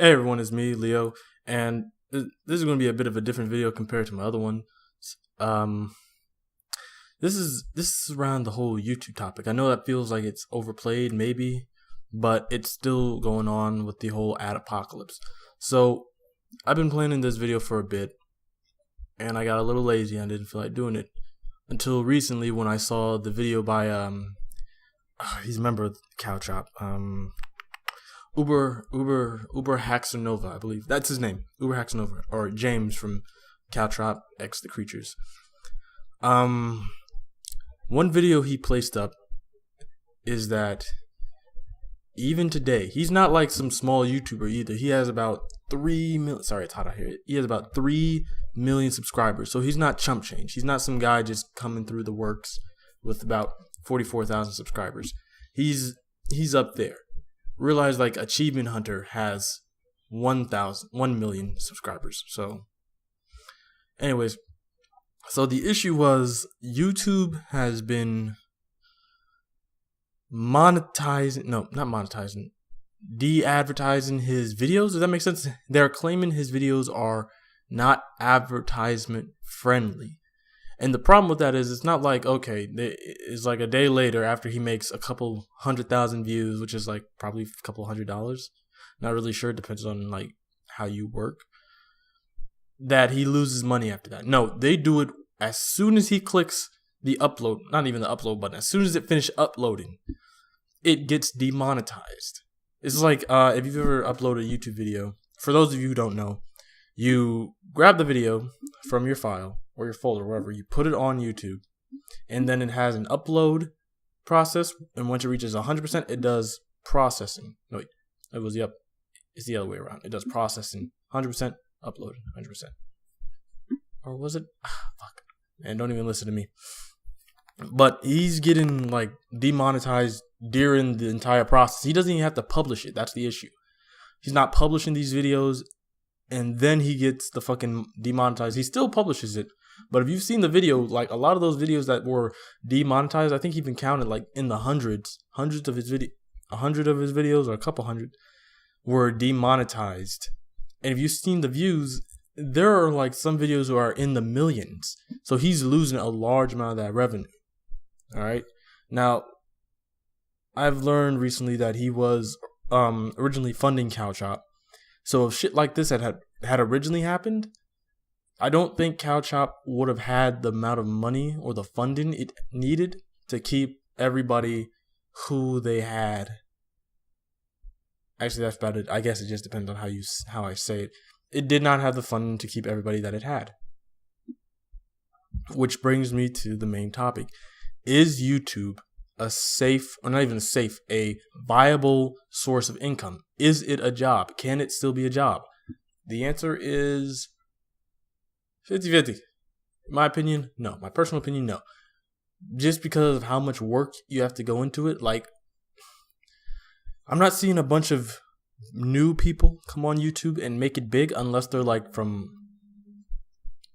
Hey everyone, it's me, Leo, and this is going to be a bit of a different video compared to my other one. Um, this is around the whole YouTube topic. I know that feels like it's overplayed, maybe, but it's still going on with the whole ad apocalypse. So I've been planning this video for a bit, and I got a little lazy and didn't feel like doing it until recently when I saw the video by he's a member of Cow Chop, Uber Haxanova, I believe that's his name, Uber Haxanova, or James from Caltrop X the Creatures. One video he placed up is that even today, he's not like some small YouTuber either. He has about 3 million. Sorry, it's hot out here. He has about 3 million subscribers, so he's not chump change. He's not some guy just coming through the works with about 44,000 subscribers. He's up there. Realize like Achievement Hunter has 1 million subscribers. So anyways, so the issue was YouTube has been de-advertising his videos. Does that make sense? They're claiming his videos are not advertisement friendly. And the problem with that is it's not like, okay, it's like a day later after he makes a couple 100,000 views, which is like probably a couple $100. Not really sure. It depends on like how you work. That he loses money after that. No, they do it as soon as he clicks the upload, not even the upload button. As soon as it finishes uploading, it gets demonetized. It's like if you've ever uploaded a YouTube video. For those of you who don't know, you grab the video from your file or your folder, wherever, you put it on YouTube, and then it has an upload process, and once it reaches 100%, it does processing. No, wait, it's the other way around. It does processing, 100%, upload, 100%. Or was it? Fuck. Man, don't even listen to me. But he's getting, like, demonetized during the entire process. He doesn't even have to publish it. That's the issue. He's not publishing these videos, and then he gets the fucking demonetized. He still publishes it. But if you've seen the video, like a lot of those videos that were demonetized, I think he even counted like in the hundreds of his 100 of his videos, or a couple hundred, were demonetized. And if you've seen the views, there are like some videos who are in the millions. So he's losing a large amount of that revenue. All right. Now, I've learned recently that he was originally funding Cow Chop. So if shit like this had originally happened, I don't think Cow Chop would have had the amount of money or the funding it needed to keep everybody who they had. Actually, that's about it. I guess it just depends on how I say it. It did not have the funding to keep everybody that it had. Which brings me to the main topic. Is YouTube a safe, or not even a viable source of income? Is it a job? Can it still be a job? The answer is 50-50. In my opinion, no. My personal opinion, no. Just because of how much work you have to go into it. Like, I'm not seeing a bunch of new people come on YouTube and make it big unless they're like from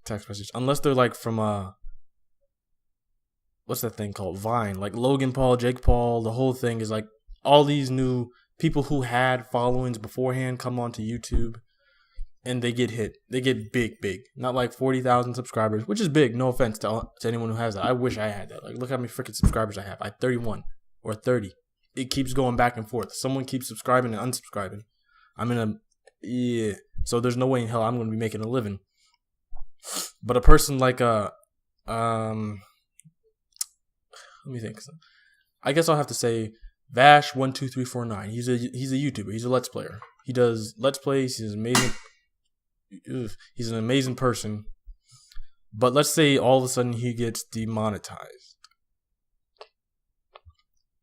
text message. Unless they're like from what's that thing called? Vine. Like Logan Paul, Jake Paul, the whole thing is like all these new people who had followings beforehand come onto YouTube. And they get hit. They get big. Not like 40,000 subscribers, which is big. No offense to anyone who has that. I wish I had that. Like, look how many freaking subscribers I have. I have 31 or 30. It keeps going back and forth. Someone keeps subscribing and unsubscribing. So there's no way in hell I'm going to be making a living. But a person like let me think. I guess I'll have to say Vash12349. He's a YouTuber. He's a Let's Player. He does Let's Plays. He's amazing. He's an amazing person, but let's say all of a sudden he gets demonetized.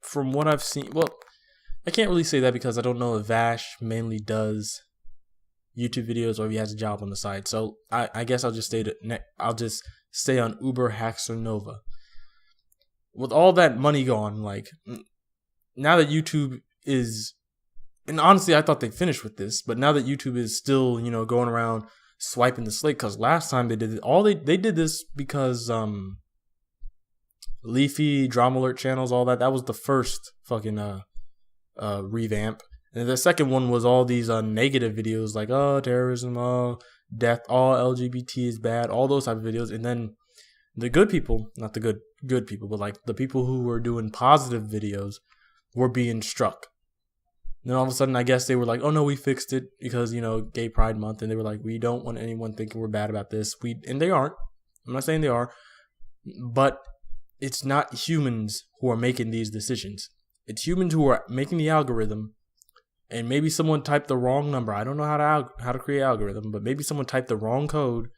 From what I've seen, well, I can't really say that because I don't know if Vash mainly does YouTube videos or if he has a job on the side. So I guess I'll just stay on Uber Haxanova. With all that money gone, like now that YouTube is. And honestly, I thought they finished with this, but now that YouTube is still, going around swiping the slate, because last time they did it, they did this because Leafy, Drama Alert channels, all that was the first fucking revamp, And the second one was all these negative videos like, oh, terrorism, oh, death, all LGBT is bad, all those type of videos. And then the good people, not the good people, but like the people who were doing positive videos were being struck. And then all of a sudden, I guess they were like, oh no, we fixed it because, you know, Gay Pride Month. And they were like, we don't want anyone thinking we're bad about this. And they aren't. I'm not saying they are. But it's not humans who are making these decisions. It's humans who are making the algorithm. And maybe someone typed the wrong number. I don't know how to create an algorithm, but maybe someone typed the wrong code.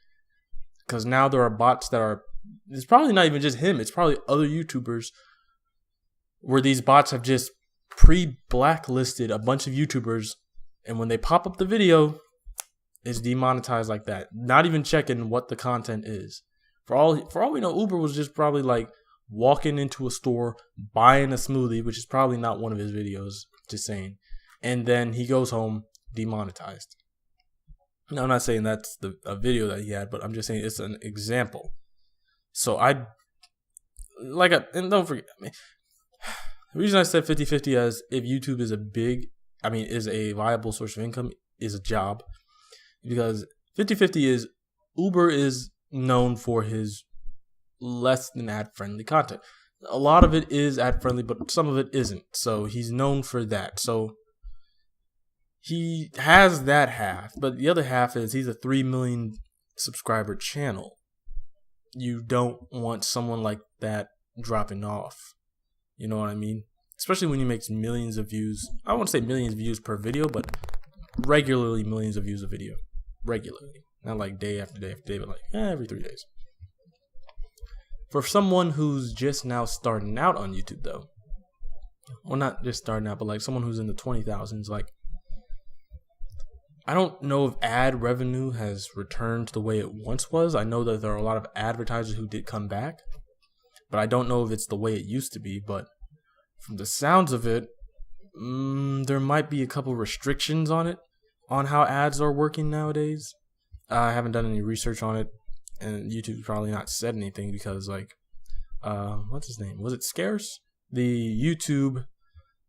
Because now there are bots that are, it's probably not even just him. It's probably other YouTubers where these bots have just pre-blacklisted a bunch of YouTubers. And when they pop up the video, it's demonetized like that. Not even checking what the content is. For all we know, Uber was just probably like walking into a store, buying a smoothie, which is probably not one of his videos, just saying. And then he goes home, demonetized. Now, I'm not saying that's a video that he had, but I'm just saying it's an example. So and don't forget, the reason I said 50-50 as if YouTube is is a viable source of income, is a job. Because 50-50 is, Uber is known for his less than ad-friendly content. A lot of it is ad-friendly, but some of it isn't. So he's known for that. So he has that half, but the other half is he's a 3 million subscriber channel. You don't want someone like that dropping off. You know what I mean? Especially when he makes millions of views. I won't say millions of views per video, but regularly millions of views a video. Regularly. Not like day after day after day, but like every 3 days. For someone who's just now starting out on YouTube, though, well, not just starting out, but like someone who's in the 20,000s, like, I don't know if ad revenue has returned to the way it once was. I know that there are a lot of advertisers who did come back, but I don't know if it's the way it used to be. But from the sounds of it, there might be a couple restrictions on it, on how ads are working nowadays. I haven't done any research on it, and YouTube's probably not said anything because, like, what's his name? Was it Scarce? The YouTube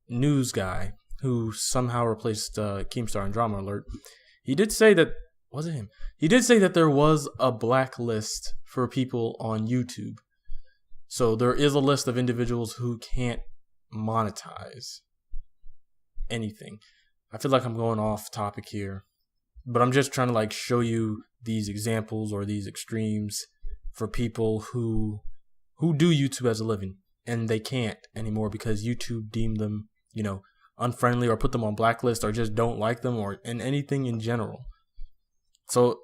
news guy who somehow replaced Keemstar in Drama Alert. He did say that, was it him? He did say that there was a blacklist for people on YouTube. So there is a list of individuals who can't monetize anything. I feel like I'm going off topic here, but I'm just trying to like show you these examples or these extremes for people who do YouTube as a living and they can't anymore because YouTube deemed them, you know, unfriendly or put them on blacklist or just don't like them or in anything in general. So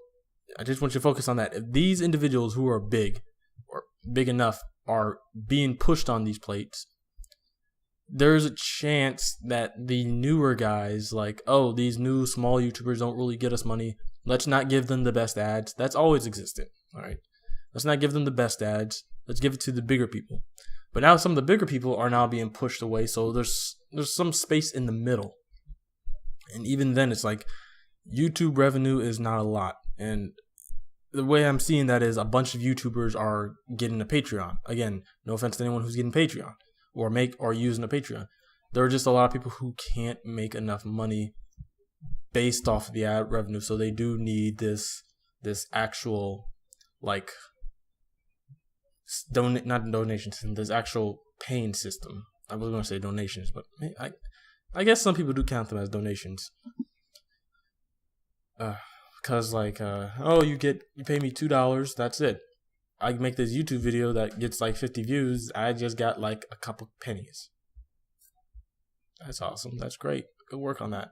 I just want you to focus on that. If these individuals who are big or big enough are being pushed on these plates, there's a chance that the newer guys, like, oh, these new small YouTubers don't really get us money. Let's not give them the best ads. That's always existed. All right. Let's not give them the best ads. Let's give it to the bigger people. But now some of the bigger people are now being pushed away. So there's some space in the middle. And even then, it's like YouTube revenue is not a lot. And the way I'm seeing that is a bunch of YouTubers are getting a Patreon. Again, no offense to anyone who's getting Patreon or using a Patreon. There are just a lot of people who can't make enough money based off of the ad revenue. So they do need this actual, like, not donation system, this actual paying system. I was going to say donations, but I guess some people do count them as donations. Because like, you pay me $2, that's it. I make this YouTube video that gets like 50 views. I just got like a couple pennies. That's awesome. That's great. Good work on that.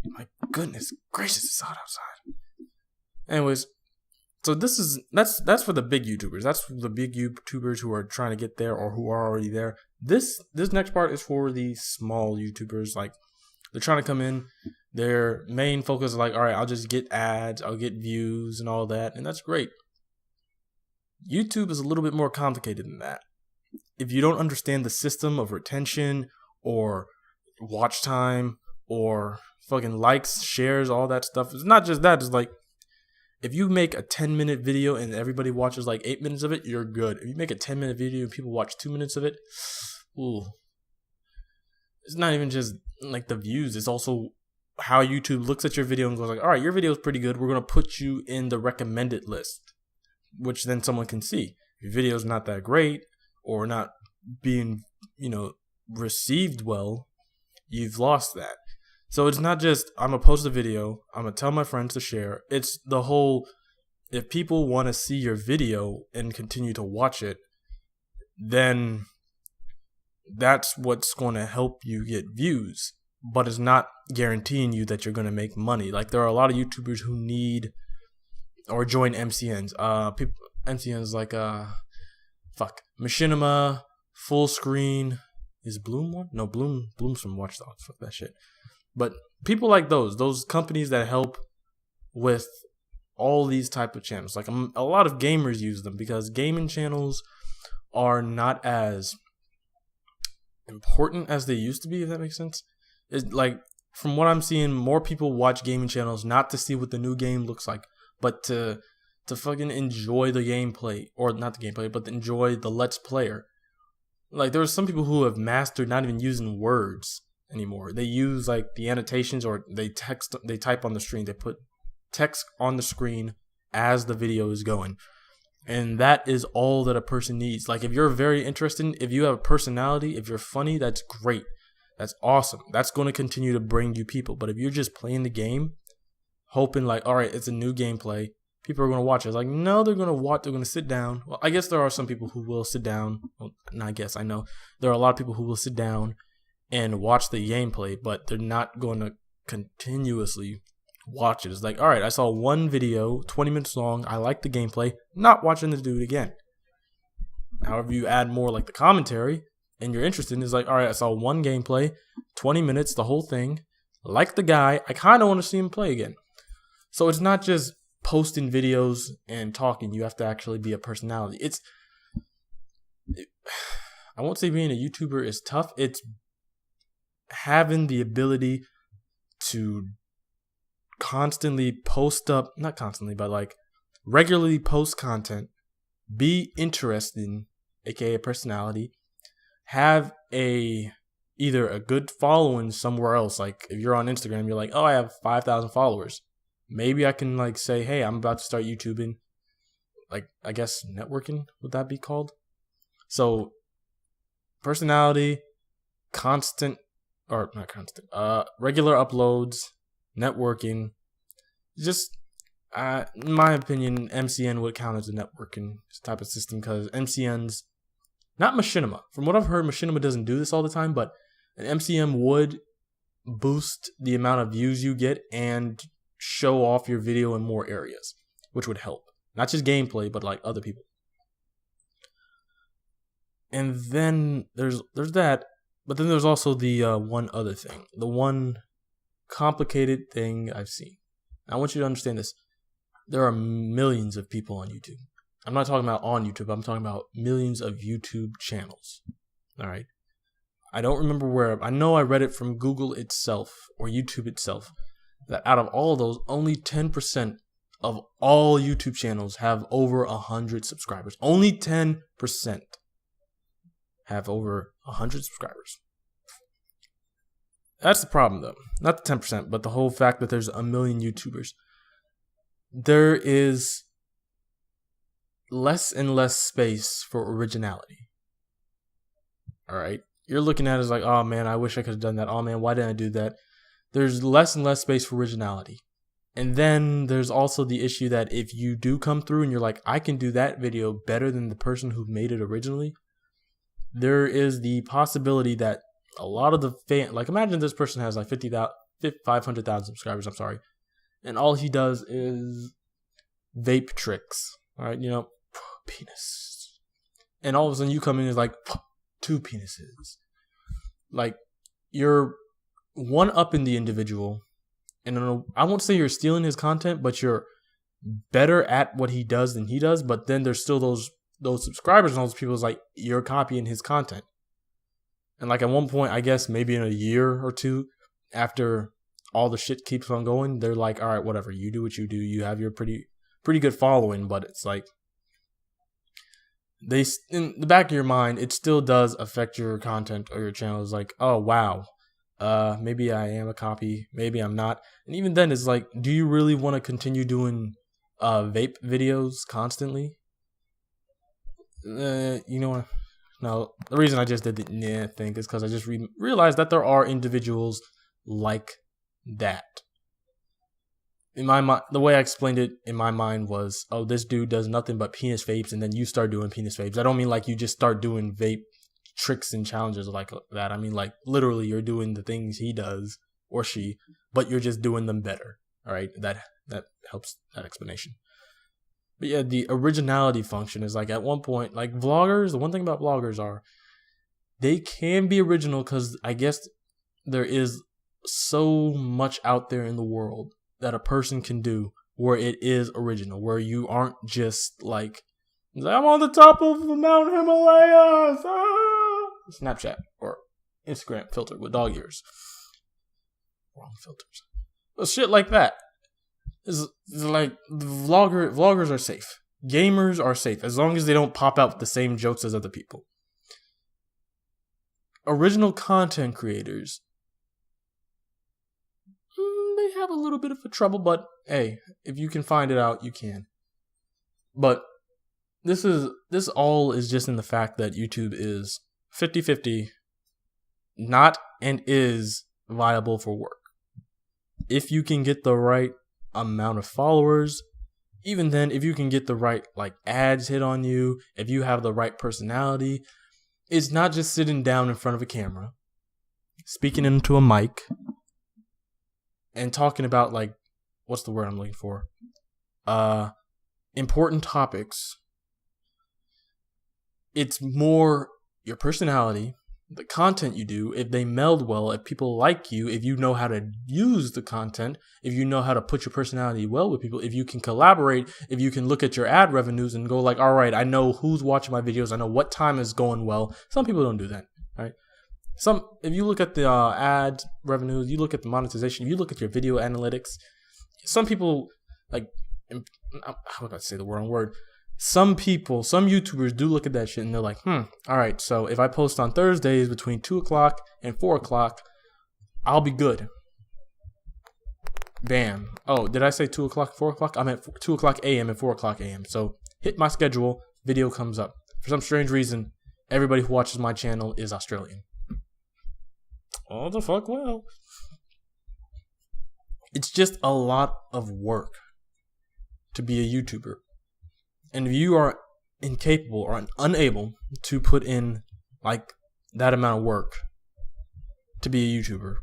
My goodness gracious, it's hot outside. Anyways, so that's for the big YouTubers. That's for the big YouTubers who are trying to get there or who are already there. This next part is for the small YouTubers. Like, they're trying to come in. Their main focus is like, all right, I'll just get ads, I'll get views and all that, and that's great. YouTube is a little bit more complicated than that. If you don't understand the system of retention or watch time or fucking likes, shares, all that stuff, it's not just that. It's like, if you make a 10-minute video and everybody watches like 8 minutes of it, you're good. If you make a 10-minute video and people watch 2 minutes of it, ooh, it's not even just like the views. It's also how YouTube looks at your video and goes like, all right, your video is pretty good. We're going to put you in the recommended list, which then someone can see. If your video is not that great or not being, received well, you've lost that. So it's not just, I'm going to post a video, I'm going to tell my friends to share. It's the whole, if people want to see your video and continue to watch it, then that's what's going to help you get views, but it's not guaranteeing you that you're going to make money. Like, there are a lot of YouTubers who need or join MCNs. MCNs like Machinima, Full Screen. Is Bloom one? No, Bloom's from Watch Dogs. Fuck that shit. But people like those companies that help with all these type of channels. Like, a lot of gamers use them because gaming channels are not as important as they used to be, if that makes sense. It's like, from what I'm seeing, more people watch gaming channels not to see what the new game looks like, but to fucking enjoy the gameplay, or not the gameplay, but to enjoy the Let's Player. Like, there are some people who have mastered not even using words anymore. They use like the annotations, or they type on the screen. They put text on the screen as the video is going. And that is all that a person needs. Like, if you're very interested, if you have a personality, if you're funny, that's great. That's awesome. That's going to continue to bring you people. But if you're just playing the game, hoping like, all right, it's a new gameplay, people are going to watch it. It's like, no, they're going to watch. They're going to sit down. Well, I guess there are some people who will sit down. Well, not I guess. I know there are a lot of people who will sit down and watch the gameplay, but they're not going to continuously watch it. It's like, all right, I saw one video, 20 minutes long. I like the gameplay. Not watching the dude again. However, you add more like the commentary and you're interested in, it's like, all right, I saw one gameplay, 20 minutes, the whole thing. Like the guy, I kind of want to see him play again. So it's not just posting videos and talking. You have to actually be a personality. I won't say being a YouTuber is tough. It's having the ability to constantly post up, not constantly, but like regularly post content, be interesting, aka personality, have either a good following somewhere else. Like, if you're on Instagram, you're like, oh, I have 5,000 followers. Maybe I can like say, hey, I'm about to start YouTubing. Like, I guess networking, would that be called? So personality, regular uploads, networking. Just, in my opinion, MCN would count as a networking type of system, because MCNs, not Machinima. From what I've heard, Machinima doesn't do this all the time, but an MCN would boost the amount of views you get and show off your video in more areas, which would help. Not just gameplay, but like other people. And then there's that, but then there's also the one other thing, the one complicated thing I've seen. I want you to understand this. There are millions of people on YouTube. I'm not talking about on YouTube. I'm talking about millions of YouTube channels. All right. I don't remember where. I know I read it from Google itself or YouTube itself, that out of all of those, only 10% of all YouTube channels have over 100 subscribers. Only 10% have over 100 subscribers. That's the problem, though. Not the 10%, but the whole fact that there's a million YouTubers. There is less and less space for originality. All right? You're looking at it as like, oh man, I wish I could have done that. Oh man, why didn't I do that? There's less and less space for originality. And then there's also the issue that if you do come through and you're like, I can do that video better than the person who made it originally, there is the possibility that a lot of the like, imagine this person has like 500,000 subscribers, and all he does is vape tricks, all right, penis. And all of a sudden you come in and it's like, 2 penises. Like, you're one up in the individual, and I won't say you're stealing his content, but you're better at what he does than he does. But then there's still those subscribers and all those people is like, you're copying his content. And like, at one point, I guess maybe in a year or two after all the shit keeps on going, they're like, all right, whatever, you do what you do. You have your pretty good following, but it's like, in the back of your mind, it still does affect your content or your channel. It's like, oh wow, maybe I am a copy, maybe I'm not. And even then, it's like, do you really want to continue doing vape videos constantly? You know what? No, the reason I just did the thing is because I just realized that there are individuals like that. In my mind, the way I explained it in my mind was, oh, this dude does nothing but penis vapes, and then you start doing penis vapes. I don't mean like you just start doing vape tricks and challenges like that. I mean like literally you're doing the things he does or she, but you're just doing them better. All right, that helps that explanation. But yeah, the originality function is like at one point, like vloggers, the one thing about vloggers are they can be original because I guess there is so much out there in the world that a person can do where it is original, where you aren't just like, I'm on the top of the Mount Himalayas, Snapchat or Instagram filter with dog ears. Wrong filters. But shit like that is like, vloggers are safe. Gamers are safe as long as they don't pop out with the same jokes as other people. Original content creators, they have a little bit of a trouble, but hey, if you can find it out, you can. But this all is just in the fact that YouTube is 50-50, not and is viable for work. If you can get the right amount of followers, even then, if you can get the right like ads hit on you, if you have the right personality, it's not just sitting down in front of a camera, speaking into a mic, and talking about like, what's the word I'm looking for? Important topics. It's more your personality, the content you do, if they meld well, if people like you, if you know how to use the content, if you know how to put your personality well with people, if you can collaborate, if you can look at your ad revenues and go like, all right, I know who's watching my videos, I know what time is going well. Some people don't do that, right? If you look at the ad revenues, you look at the monetization, you look at your video analytics, some people, like, how would I say the wrong word? Some YouTubers do look at that shit and they're like, all right, so if I post on Thursdays between 2 o'clock and 4 o'clock, I'll be good. Bam. Oh, did I say 2 o'clock, 4 o'clock? I meant 2 o'clock a.m. and 4 o'clock a.m. So hit my schedule, video comes up. For some strange reason, everybody who watches my channel is Australian. Oh, the fuck, well. It's just a lot of work to be a YouTuber. And if you are incapable or unable to put in like that amount of work to be a YouTuber,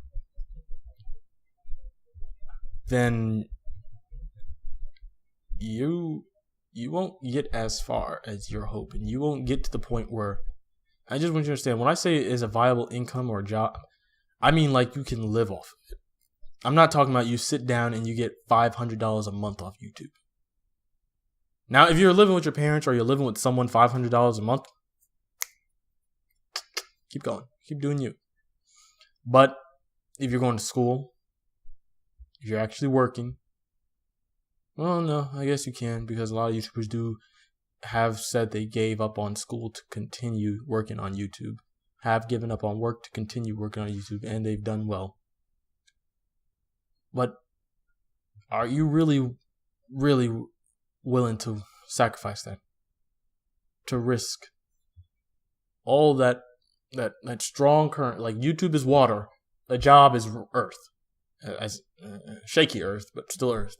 then you won't get as far as you're hoping. You won't get to the point where, I just want you to understand, when I say it is a viable income or a job, I mean like you can live off of it. I'm not talking about you sit down and you get $500 a month off YouTube. Now, if you're living with your parents or you're living with someone $500 a month, keep going. Keep doing you. But if you're going to school, if you're actually working, well, no, I guess you can, because a lot of YouTubers do have said they gave up on school to continue working on YouTube, have given up on work to continue working on YouTube, and they've done well. But are you really, really willing to sacrifice that, to risk all that strong current? Like, YouTube is water, a job is earth, as shaky earth, but still earth.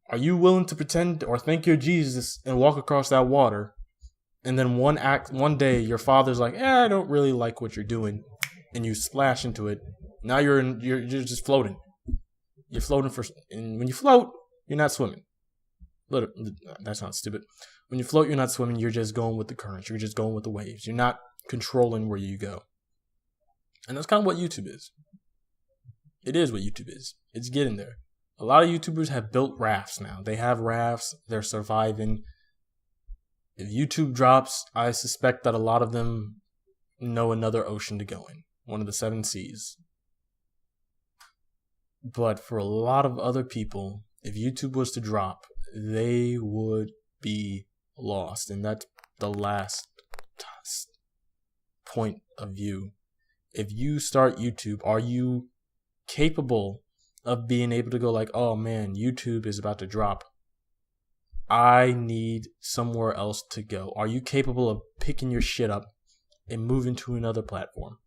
Are you willing to pretend or think you're Jesus and walk across that water, and then one day your father's like, I don't really like what you're doing, and you splash into it? Now you're just floating. You're floating and when you float, you're not swimming. That sounds stupid. When you float, you're not swimming. You're just going with the currents. You're just going with the waves. You're not controlling where you go. And that's kind of what YouTube is. It is what YouTube is. It's getting there. A lot of YouTubers have built rafts now. They have rafts. They're surviving. If YouTube drops, I suspect that a lot of them know another ocean to go in. One of the 7 seas. But for a lot of other people, if YouTube was to drop, they would be lost. And that's the last point of view. If you start YouTube, are you capable of being able to go like, oh man, YouTube is about to drop, I need somewhere else to go? Are you capable of picking your shit up and moving to another platform?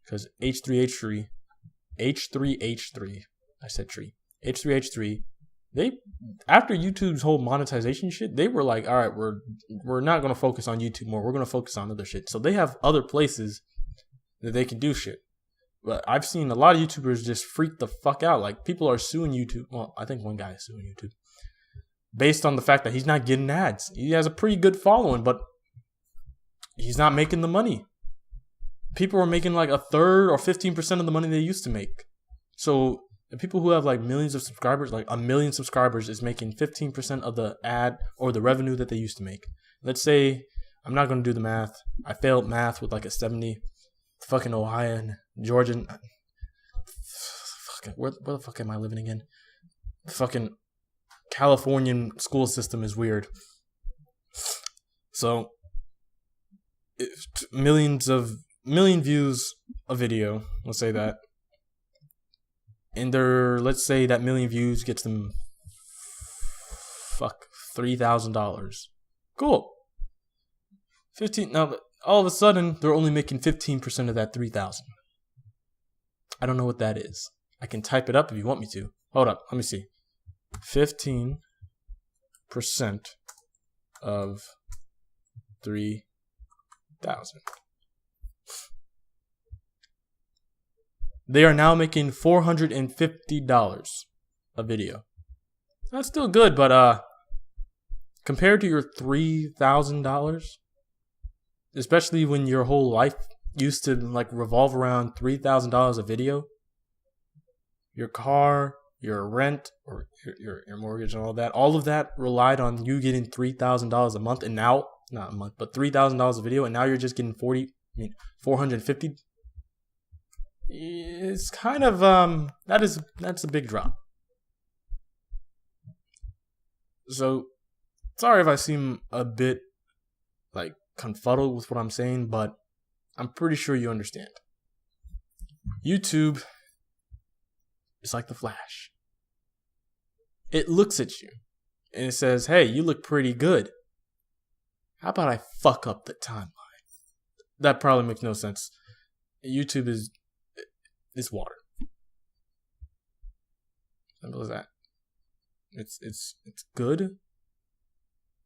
Because H3H3, I said tree, H3H3, they, after YouTube's whole monetization shit, they were like, all right, we're not going to focus on YouTube more. We're going to focus on other shit. So they have other places that they can do shit. But I've seen a lot of YouTubers just freak the fuck out. Like, people are suing YouTube. Well, I think one guy is suing YouTube based on the fact that he's not getting ads. He has a pretty good following, but he's not making the money. People are making like a third or 15% of the money they used to make. So the people who have like millions of subscribers, like 1 million subscribers, is making 15% of the ad or the revenue that they used to make. Let's say, I'm not going to do the math. I failed math with like a 70. Fucking Ohio, Georgian. Fucking, where the fuck am I living again? The fucking Californian school system is weird. So, million views a video, let's say that. And let's say that million views gets them $3,000. Cool. 15 now. All of a sudden, they're only making 15% of that 3,000. I don't know what that is. I can type it up if you want me to. Hold up, let me see. 15% of 3,000. They are now making $450 a video. That's still good, but compared to your $3,000, especially when your whole life used to like revolve around $3,000 a video, your car, your rent, or your mortgage and all of that relied on you getting $3,000 a month, and now, not a month, but $3,000 a video, and now you're just getting 450. It's kind of that's a big drop. So sorry if I seem a bit like confuddled with what I'm saying, but I'm pretty sure you understand. YouTube is like the Flash. It looks at you and it says, hey, you look pretty good. How about I fuck up the timeline? That probably makes no sense. YouTube is water. Simple as that. It's good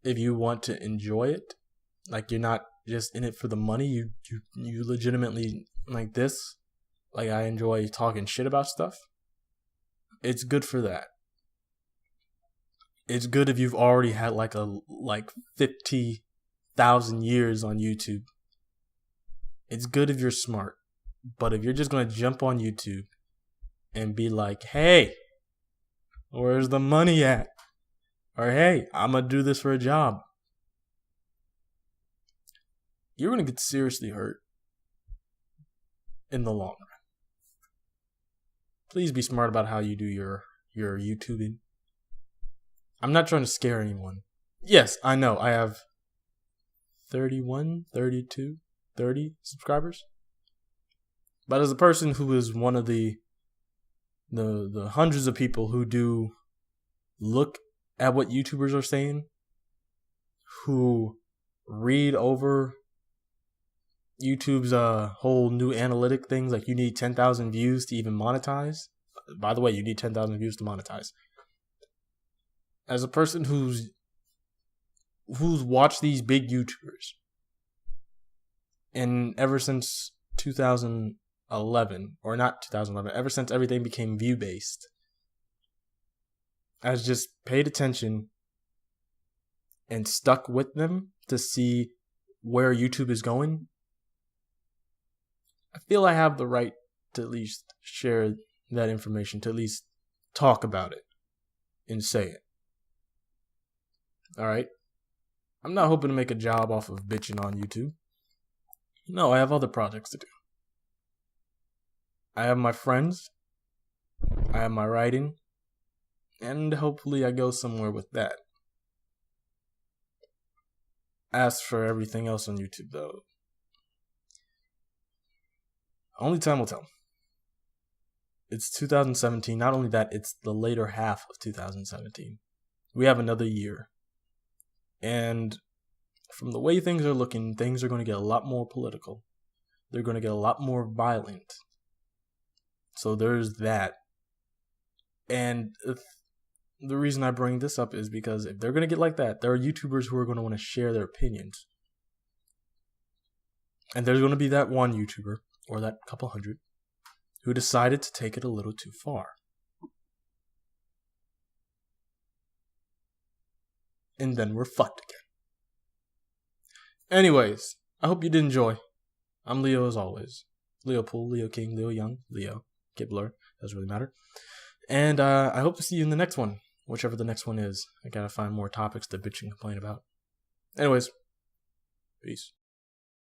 if you want to enjoy it. Like, you're not just in it for the money. You legitimately like this. Like, I enjoy talking shit about stuff. It's good for that. It's good if you've already had like 50,000 years on YouTube. It's good if you're smart. But if you're just going to jump on YouTube and be like, hey, where's the money at? Or, hey, I'm going to do this for a job, you're going to get seriously hurt in the long run. Please be smart about how you do your YouTubing. I'm not trying to scare anyone. Yes, I know. I have 31, 32, 30 subscribers. But as a person who is one of the hundreds of people who do look at what YouTubers are saying, who read over YouTube's whole new analytic things, like you need 10,000 views to even monetize. By the way, you need 10,000 views to monetize. As a person who's watched these big YouTubers, and ever since 2011, or not 2011, ever since everything became view-based, I've just paid attention and stuck with them to see where YouTube is going. I feel I have the right to at least share that information, to at least talk about it and say it. Alright? I'm not hoping to make a job off of bitching on YouTube. No, I have other projects to do. I have my friends. I have my writing. And hopefully I go somewhere with that. As for everything else on YouTube, though, only time will tell. It's 2017. Not only that, it's the later half of 2017. We have another year. And from the way things are looking, things are going to get a lot more political. They're going to get a lot more violent. So there's that. And the reason I bring this up is because if they're going to get like that, there are YouTubers who are going to want to share their opinions. And there's going to be that one YouTuber, or that couple hundred, who decided to take it a little too far. And then we're fucked again. Anyways, I hope you did enjoy. I'm Leo as always. Leo Pool, Leo King, Leo Young, Leo. Get blur. Doesn't really matter. And I hope to see you in the next one. Whichever the next one is. I gotta find more topics to bitch and complain about. Anyways, peace.